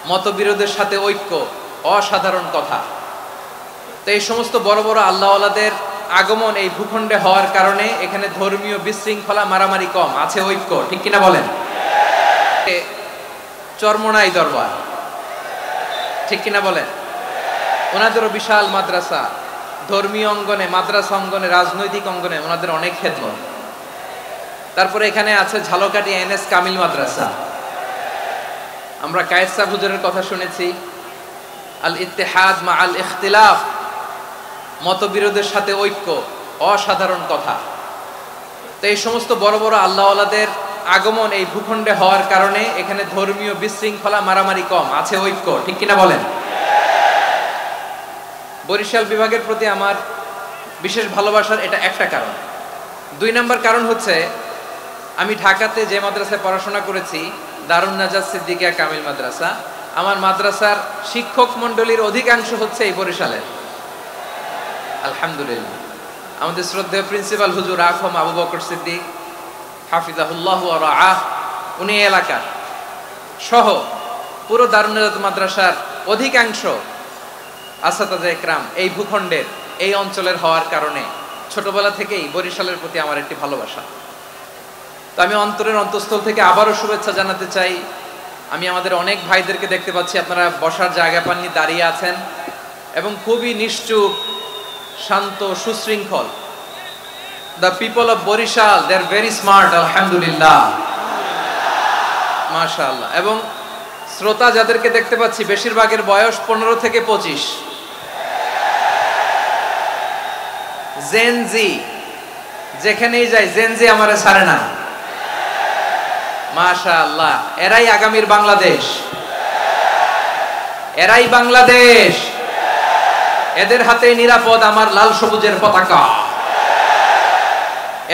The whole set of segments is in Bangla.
মতবিরোধের সাথে ঐক্য অসাধারণ কথা। তো এই সমস্ত বড় বড় আল্লাহওয়ালাদের আগমন এই ভূখণ্ডে হওয়ার কারণে এখানে ধর্মীয় বিশৃঙ্খলা মারামারি কম, আছে ঐক্য, ঠিক কিনা বলেন? চরমোনাই দরবার, ঠিক কিনা বলেন? ওনাদেরও বিশাল মাদ্রাসা, ধর্মীয় অঙ্গনে, মাদ্রাসা অঙ্গনে, রাজনৈতিক অঙ্গনে ওনাদের অনেক খেদমত। তারপরে এখানে আছে ঝালকাঠি এনএস কামিল মাদ্রাসা। আমরা কায়েস সাহেব হুজুরের কথা শুনেছি, আল ইত্তেহাদ মা আল ইখতিলাফ, মতবিরোধের সাথে ঐক্য অসাধারণ কথা। তো এই সমস্ত বড় বড় আল্লাহওয়ালাদের আগমন এই ভূখণ্ডে হওয়ার কারণে এখানে ধর্মীয় বিশৃঙ্খলা মারামারি কম, আছে ঐক্য, ঠিক কিনা বলেন? বরিশাল বিভাগের প্রতি আমার বিশেষ ভালোবাসার এটা একটা কারণ। 2 নম্বর কারণ হচ্ছে, আমি ঢাকাতে যে মাদ্রাসায় পড়াশোনা করেছি, দারুন নাজাত সিদ্দিকিয়া কামিল মাদ্রাসা, আমার মাদ্রাসার শিক্ষক মণ্ডলীর অধিকাংশ হচ্ছে এই বরিশালের। আলহামদুলিল্লাহ। আমাদের শ্রদ্ধেয় প্রিন্সিপাল হুজুর আখম আবু বকর সিদ্দিক হাফিজাহুল্লাহ ওয়া রাআহ, উনি এলাকার সহ পুরো দারুন নাজাত মাদ্রাসার অধিকাংশ আসাতাজে একরাম এই ভূখণ্ডের, এই অঞ্চলের হওয়ার কারণে ছোটবেলা থেকেই বরিশালের প্রতি আমার একটি ভালোবাসা। তো আমি অন্তরের অন্তঃস্থল থেকে আবারও শুভেচ্ছা জানাতে চাই। আমি আমাদের অনেক ভাইদেরকে দেখতে পাচ্ছি, আপনারা বসার জায়গা পাননি, দাঁড়িয়ে আছেন এবং খুবই নিশ্চুপ, শান্ত, সুশৃঙ্খল। The people of Barishal, they are very smart, আলহামদুলিল্লাহ, মাশাআল্লাহ। এবং শ্রোতা যাদেরকে দেখতে পাচ্ছি, বেশিরভাগের বয়স 15 থেকে 25। জেনজি, যেখানেই যাই জেনজি আমারে ছাড়ে না, মাশাআল্লাহ। এরাই আগামীর বাংলাদেশ, এরাই বাংলাদেশ। এদের হাতে নিরাপদ আমার লাল সবুজের পতাকা,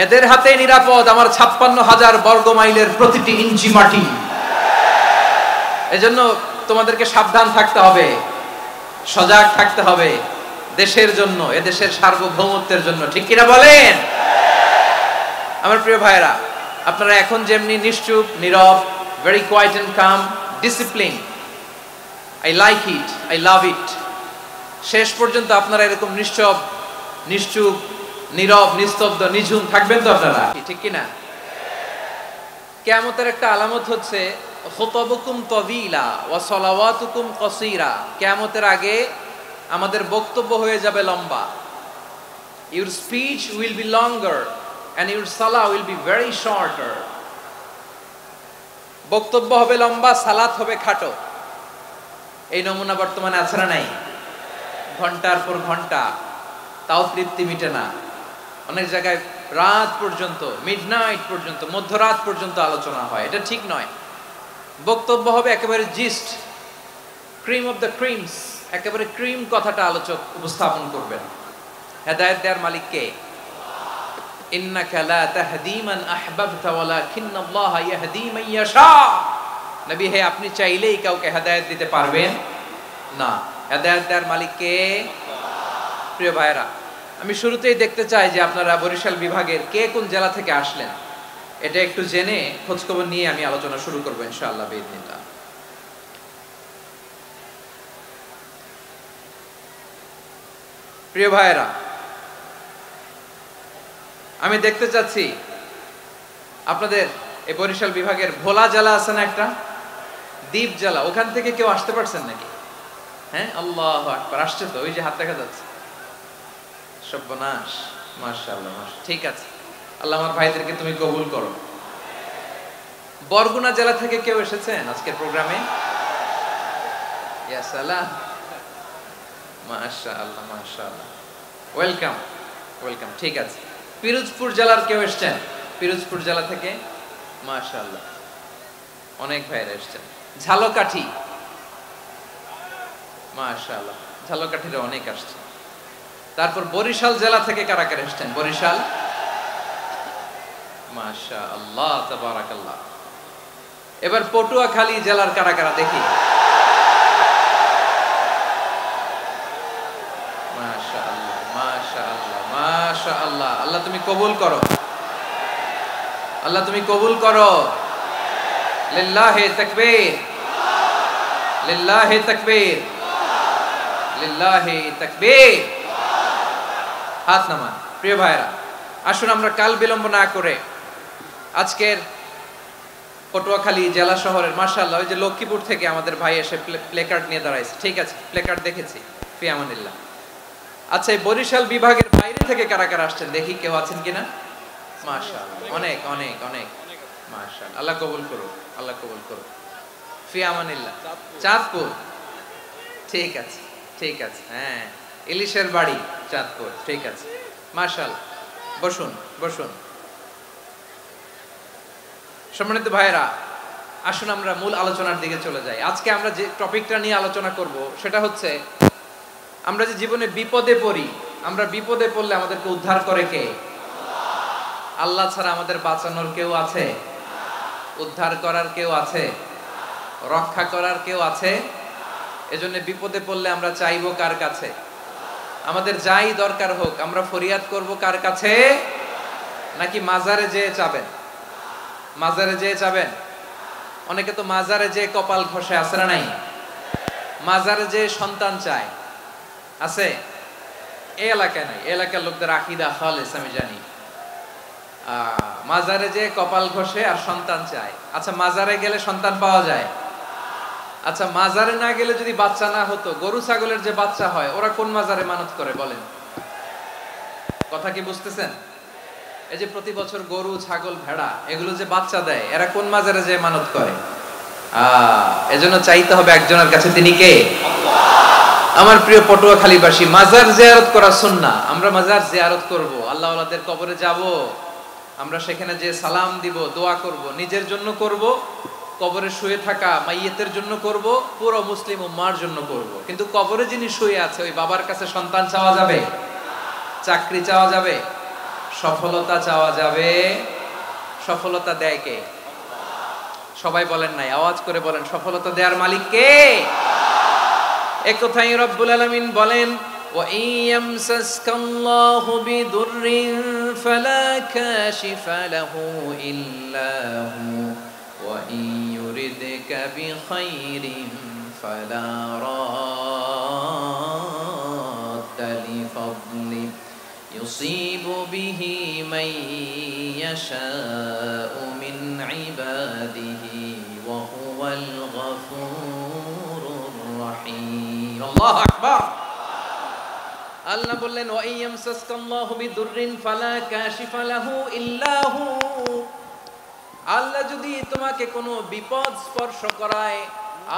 এদের হাতে নিরাপদ আমার 56,000 বর্গ মাইলের প্রতিটি ইঞ্চি মাটি। এজন্য তোমাদেরকে সাবধান থাকতে হবে, সজাগ থাকতে হবে দেশের জন্য, এদেশের সার্বভৌমত্বের জন্য, ঠিক কিনা বলেন? আমার প্রিয় ভাইরা, আপনারা এখন যেমনি নিশ্চুপ, নীরব, very quiet and calm, discipline, I like it, I love it. শেষ পর্যন্ত আপনারা এরকম নিশ্চুপ, নীরব, নিস্তব্ধ, নিঝুম থাকবেন তো আপনারা, ঠিক কিনা? কিয়ামতের একটা আলামত হচ্ছে খুতাবুকুম তাওয়িলা ওয়া সালাওয়াতুকুম কাসীরা। কিয়ামতের আগে আমাদের বক্তব্য হয়ে যাবে লম্বা। Your speech will be longer and your salah will be very shorter. বক্তব্য হবে লম্বা, সালাত হবে খাটো। এই নমুনা বর্তমানে আছে না নাই? ঘন্টার পর ঘন্টা, তাও তৃপ্তি মিটে না। অনেক জায়গায় রাত পর্যন্ত, মিডনাইট পর্যন্ত, মধ্যরাত পর্যন্ত আলোচনা হয়। এটা ঠিক নয়। বক্তব্য হবে একেবারে gist, cream of the creams, একেবারে ক্রিম কথাটা আলোচক উপস্থাপন করবেন। হেদায়েত দেওয়ার মালিক কে? ইন্নাকা লা তাহদি মান আহবাবতা ওয়ালাকিন্নাল্লাহা ইয়াহদি মান ইয়াশা। নবী হে, আপনি চাইলেই কাউকে হেদায়েত দিতে পারবেন না। হেদায়েত দেওয়ার মালিক কে? প্রিয় ভাইরা, আমি শুরুতেই দেখতে চাই যে আপনারা বরিশাল বিভাগের কে কোন জেলা থেকে আসলেন, এটা একটু জেনে খোঁজখবর নিয়ে আমি আলোচনা শুরু করবো ইনশাআল্লাহ বিইذنিল্লাহ। প্রিয় ভাইরা, আমি দেখতে চাচ্ছি আপনাদের এই বরিশাল বিভাগের ভোলা জেলা আছে না একটা, দ্বীপ জেলা, ওখান থেকে কেউ আসতে পারছেন নাকি? হ্যাঁ, আল্লাহু আকবার, আসছে তো, ওই যে হাত দেখা যাচ্ছে। সর্বনাশ, মাশাআল্লাহ, ঠিক আছে, আল্লাহ আমার ভাইদেরকে তুমি কবুল করো। বরগুনা জেলা থেকে কেউ এসেছেন আজকের প্রোগ্রামে? ইয়া সালাম, মাশাআল্লাহ, মাশাআল্লাহ, ওয়েলকাম, ওয়েলকাম, ঠিক আছে। পিরোজপুর জেলার কেউ এসেছেন? পিরোজপুর জেলা থেকে মাশাআল্লাহ অনেক ভাইরা এসেছেন। ঝালকাঠি, মাশাআল্লাহ, ঝালকাঠির অনেক আসছে। তারপর বরিশাল জেলা থেকে কারা কারা এসেছেন? বরিশাল, মাশাআল্লাহ, তাবারাকাল্লাহ। এবার পটুয়াখালী জেলার কারা কারা দেখি? মাশাআল্লাহ, মাশাআল্লাহ, মাশাআল্লাহ। আল্লাহ তুমি কবুল করো, আল্লাহ তুমি কবুল করো। লিল্লাহি তাকবীর, লিল্লাহি তাকবীর, লিল্লাহি তাকবীর। হাত নামান। প্রিয় ভাইরা, আসুন আমরা কাল বিলম্ব না করে আজকের পটুয়াখালী জেলা শহরের মাশাআল্লাহ ওই যে লক্ষ্মীপুর থেকে আমাদের ভাই এসে প্লেকার্ড নিয়ে দাঁড়াইছে। ঠিক আছে, প্লেকার্ড দেখেছি, ফি আমানিল্লাহ। আচ্ছা, এই বরিশাল বিভাগের বাইরে থেকে কারা কারা আসছেন দেখি, কেউ আছেন কিনা? মাশাআল্লাহ, অনেক অনেক অনেক মাশাআল্লাহ। আল্লাহ কবুল করুন, আল্লাহ কবুল করুন। ফি আমানিল্লাহ। চাঁদপুর, ঠিক আছে ঠিক আছে, হ্যাঁ ইলিশের বাড়ি চাঁদপুর, ঠিক আছে মাশাআল্লাহ। বসুন বসুন। সম্মানিত ভাইরা, আসুন আমরা মূল আলোচনার দিকে চলে যাই। আজকে আমরা যে টপিকটা নিয়ে আলোচনা করব সেটা হচ্ছে, আমরা যে জীবনে বিপদে পড়ি, আমরা বিপদে পড়লে আমাদেরকে উদ্ধার করে কে? আল্লাহ ছাড়া আমাদের বাঁচানোর কেউ আছে? উদ্ধার করার কেউ আছে? রক্ষা করার কেউ আছে? এজন্য বিপদে পড়লে আমরা চাইবো কার কাছে? আমাদের যাই দরকার হোক আমরা ফরিয়াদ করব কার কাছে? নাকি মাজারে যেয়ে চাবেন? মাজারে যেয়ে চাবেন? অনেকে তো মাজারে যেয়ে কপাল ঘষে, আছে না নাই? মাজারে যেয়ে সন্তান চায়, আছে? এই এলাকায় নাই, এলাকার লোকদের আকীদা খালেস আমি জানি। মাজারে যেয়ে কপাল ঘষে আর সন্তান চায়। আচ্ছা, মাজারে গেলে সন্তান পাওয়া যায়? আচ্ছা, মাজারে না গেলে যদি বাচ্চা না হতো, গরু ছাগলের যে বাচ্চা হয় ওরা কোন মাজারে মানত করে বলেন? কথা কি বুঝতেছেন? এই যে প্রতি বছর গরু ছাগল ভেড়া এগুলো যে বাচ্চা দেয়, এরা কোন মাজারে যে মানত করে? এজন্য চাইতে হবে একজনের কাছে, তিনি কে? আমার প্রিয় পটুয়াখালীবাসী, মাজার জিয়ারত করা সুন্নাহ। আমরা মাজার জিয়ারত করব, আল্লাহ ওয়ালাদের কবরে যাব, আমরা সেখানে যে সালাম দিব, দোয়া করব, নিজের জন্য করব, কবরে শুয়ে থাকা মাইয়েতের জন্য করব, পুরো মুসলিম উম্মার জন্য করব। কিন্তু কবরে যিনি শুয়ে আছে ওই বাবার কাছে সন্তান চাওয়া যাবে? চাকরি চাওয়া যাবে? সফলতা চাওয়া যাবে? সফলতা দেয় কে? সবাই বলেন নাই, আওয়াজ করে বলেন, সফলতা দেওয়ার মালিক কে? এক কথাই রব্বুল আলামিন বলেন, ওয়া ইয়ামসাসকাল্লাহু বিদুররিন ফালা কাশিফা লাহু ইল্লা হু ওয়া ইয়ুরিদকা বিখাইরিন ফালা রাদ্দা লিফাদলি ইউসিবু বিহি মান ইয়াশাউ মিন ইবাদিহি ওয়া হুয়াল গফুরুর রহিম। আল্লাহু আকবার। আল্লাহ বললেন, ওয়া ইয়ামসাসকাল্লাহু বিদুররিন ফালা কাশিফা লাহু ইল্লা হু। আল্লাহ যদি তোমাকে কোনো বিপদ স্পর্শ করায়,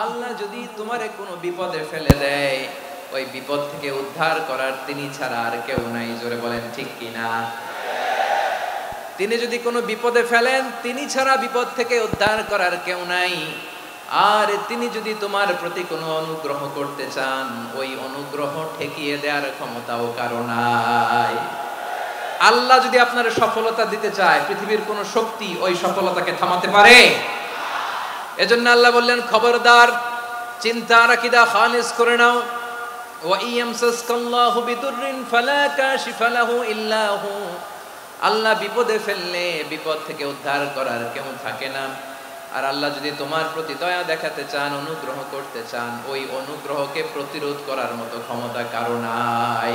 আল্লাহ যদি তোমারে কোনো বিপদে ফেলে দেয়, ওই বিপদ থেকে উদ্ধার করার তিনি ছাড়া আর কেউ নাই। জোরে বলেন ঠিক কিনা? তিনি যদি কোনো বিপদে ফেলেন, তিনি ছাড়া বিপদ থেকে উদ্ধার করার কেউ নাই। আর তিনি যদি তোমার প্রতি কোনো অনুগ্রহ করতে চান, ওই অনুগ্রহ ঠেকিয়ে দেওয়ার ক্ষমতাও কারো নাই। আল্লাহ যদি আপনার সফলতা দিতে চায়, পৃথিবীর কোন শক্তি ওই সফলতাকে থামাতে পারে? এজন্য আল্লাহ বললেন, খবরদার, চিন্তা আকীদা খালিস করে নাও। ওয়া ইয়ামসাসকাল্লাহু বিদুররিন ফালা কাশিফা লাহু ইল্লা হু। আল্লাহ বিপদে ফেললে বিপদ থেকে উদ্ধার করার কেউ থাকে না। আর আল্লাহ যদি তোমার প্রতি দয়া দেখাতে চান, অনুগ্রহ করতে চান, ওই অনুগ্রহকে প্রতিরোধ করার মতো ক্ষমতা কারো নাই।